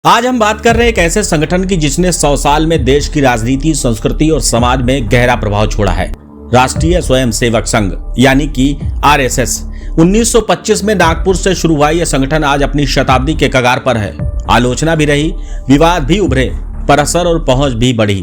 आज हम बात कर रहे हैं एक ऐसे संगठन की जिसने 100 साल में देश की राजनीति, संस्कृति और समाज में गहरा प्रभाव छोड़ा है। राष्ट्रीय स्वयंसेवक संघ यानी कि आरएसएस 1925 में नागपुर से शुरू हुआ यह संगठन आज अपनी शताब्दी के कगार पर है। आलोचना भी रही, विवाद भी उभरे, पर असर और पहुंच भी बढ़ी।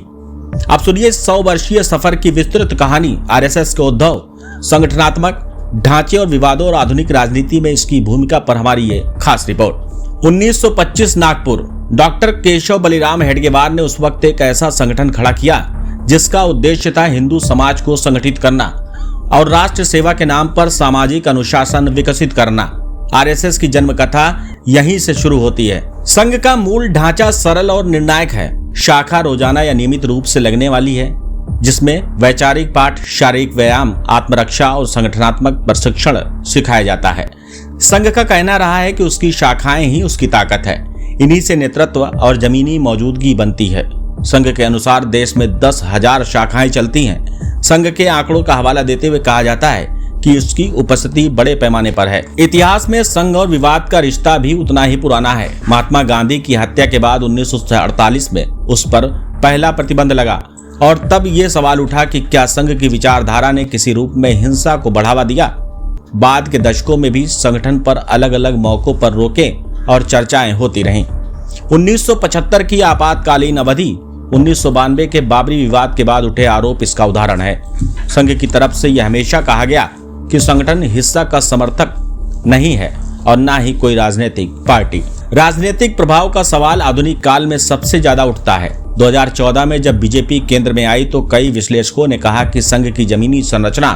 अब सुनिए 100 वर्षीय सफर की विस्तृत कहानी, आरएसएस के उद्भव, संगठनात्मक ढांचे और विवादों और आधुनिक राजनीति में इसकी भूमिका पर हमारी ये खास रिपोर्ट। 1925 नागपुर। डॉक्टर केशव बलिराम हेडगेवार ने उस वक्त एक ऐसा संगठन खड़ा किया जिसका उद्देश्य था हिंदू समाज को संगठित करना और राष्ट्र सेवा के नाम पर सामाजिक अनुशासन विकसित करना। आरएसएस की जन्म कथा यहीं से शुरू होती है। संघ का मूल ढांचा सरल और निर्णायक है। शाखा रोजाना या नियमित रूप से लगने वाली है, जिसमें वैचारिक पाठ, शारीरिक व्यायाम, आत्मरक्षा और संगठनात्मक प्रशिक्षण सिखाया जाता है। संघ का कहना रहा है कि उसकी शाखाएं ही उसकी ताकत है, इन्हीं से नेतृत्व और जमीनी मौजूदगी बनती है। संघ के अनुसार देश में 10,000 शाखाएं चलती हैं। संघ के आंकड़ों का हवाला देते हुए कहा जाता है कि उसकी उपस्थिति बड़े पैमाने पर है। इतिहास में संघ और विवाद का रिश्ता भी उतना ही पुराना है। महात्मा गांधी की हत्या के बाद 1948 में उस पर पहला प्रतिबंध लगा और तब ये सवाल उठा कि क्या संघ की विचारधारा ने किसी रूप में हिंसा को बढ़ावा दिया। बाद के दशकों में भी संगठन पर अलग अलग मौकों पर रोकें और चर्चाएं होती रहीं। 1975 की आपातकालीन अवधि, 1992 के बाबरी विवाद के बाद उठे आरोप इसका उदाहरण है। संघ की तरफ से यह हमेशा कहा गया कि संगठन हिंसा का समर्थक नहीं है और न ही कोई राजनीतिक पार्टी। राजनीतिक प्रभाव का सवाल आधुनिक काल में सबसे ज्यादा उठता है। 2014 में जब बीजेपी केंद्र में आई तो कई विश्लेषकों ने कहा कि संघ की जमीनी संरचना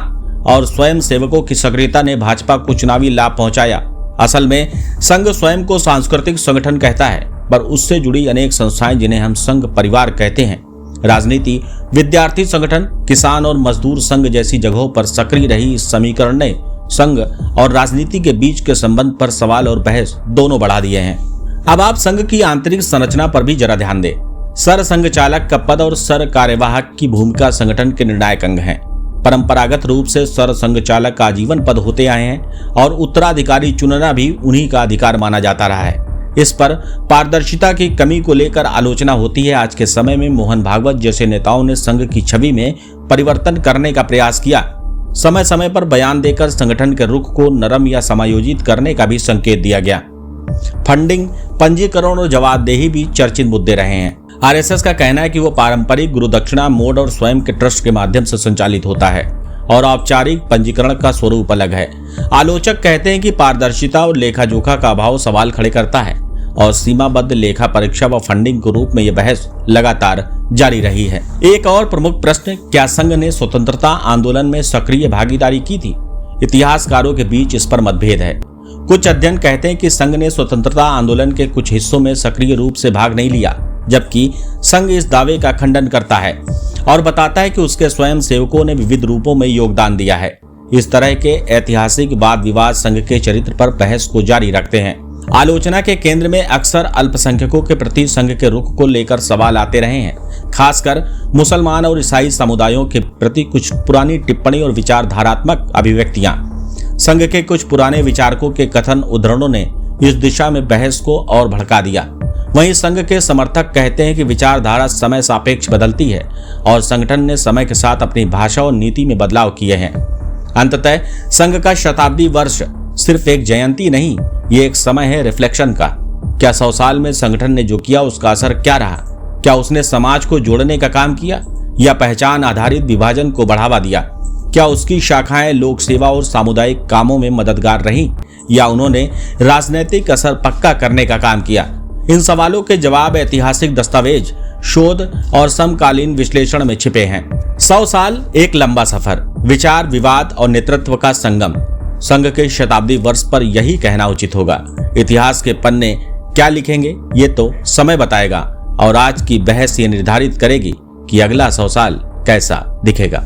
और स्वयं सेवकों की सक्रियता ने भाजपा को चुनावी लाभ पहुंचाया। असल में संघ स्वयं को सांस्कृतिक संगठन कहता है, पर उससे जुड़ी अनेक संस्थाएं जिन्हें हम संघ परिवार कहते हैं, राजनीति, विद्यार्थी संगठन, किसान और मजदूर संघ जैसी जगहों पर सक्रिय रही इस समीकरण ने संघ और राजनीति के बीच के संबंध पर सवाल और बहस दोनों बढ़ा दिए हैं। अब आप संघ की आंतरिक संरचना पर भी जरा ध्यान दें। सर संघ चालक का पद और सर कार्यवाहक की भूमिका संगठन के निर्णायक अंग हैं। परंपरागत रूप से सर संघ चालक का आजीवन पद होते आए हैं और उत्तराधिकारी चुनना भी उन्हीं का अधिकार माना जाता रहा है। इस पर पारदर्शिता की कमी को लेकर आलोचना होती है। आज के समय में मोहन भागवत जैसे नेताओं ने संघ की छवि में परिवर्तन करने का प्रयास किया। समय समय पर बयान देकर संगठन के रुख को नरम या समायोजित करने का भी संकेत दिया गया। फंडिंग, पंजीकरण और जवाबदेही भी चर्चित मुद्दे रहे हैं। आरएसएस का कहना है कि वो पारंपरिक गुरुदक्षिणा मोड और स्वयं के ट्रस्ट के माध्यम से संचालित होता है और औपचारिक पंजीकरण का स्वरूप अलग है। आलोचक कहते हैं कि पारदर्शिता और लेखा जोखा का अभाव सवाल खड़े करता है और सीमाबद्ध लेखा परीक्षा व फंडिंग के रूप में यह बहस लगातार जारी रही है। एक और प्रमुख प्रश्न, क्या संघ ने स्वतंत्रता आंदोलन में सक्रिय भागीदारी की थी? इतिहासकारों के बीच इस पर मतभेद है। कुछ अध्ययन कहते हैं कि संघ ने स्वतंत्रता आंदोलन के कुछ हिस्सों में सक्रिय रूप से भाग नहीं लिया, जबकि संघ इस दावे का खंडन करता है और बताता है कि उसके स्वयं सेवकों ने विविध रूपों में योगदान दिया है। इस तरह के ऐतिहासिक वाद विवाद संघ के चरित्र पर बहस को जारी रखते हैं। आलोचना के केंद्र में अक्सर अल्पसंख्यकों के प्रति संघ के रुख को लेकर सवाल आते रहे हैं, खासकर मुसलमान और ईसाई समुदायों के प्रति कुछ पुरानी टिप्पणी और विचारधारात्मक अभिव्यक्तियां। संघ के कुछ पुराने विचारकों के कथन उद्धरणों ने इस दिशा में बहस को और भड़का दिया। वहीं संघ के समर्थक कहते हैं कि विचारधारा समय सापेक्ष बदलती है और संगठन ने समय के साथ अपनी भाषा और नीति में बदलाव किए हैं। अंततः संघ का शताब्दी वर्ष सिर्फ एक जयंती नहीं, ये एक समय है रिफ्लेक्शन का। क्या 100 साल में संगठन ने जो किया उसका असर क्या रहा? क्या उसने समाज को जोड़ने का काम किया या पहचान आधारित विभाजन को बढ़ावा दिया? क्या उसकी शाखाएं लोक सेवा और सामुदायिक कामों में मददगार रहीं या उन्होंने राजनीतिक असर पक्का करने का काम किया? इन सवालों के जवाब ऐतिहासिक दस्तावेज, शोध और समकालीन विश्लेषण में छिपे हैं। 100 साल एक लंबा सफर, विचार, विवाद और नेतृत्व का संगम। संघ के शताब्दी वर्ष पर यही कहना उचित होगा। इतिहास के पन्ने क्या लिखेंगे ये तो समय बताएगा और आज की बहस ये निर्धारित करेगी कि अगला 100 साल कैसा दिखेगा।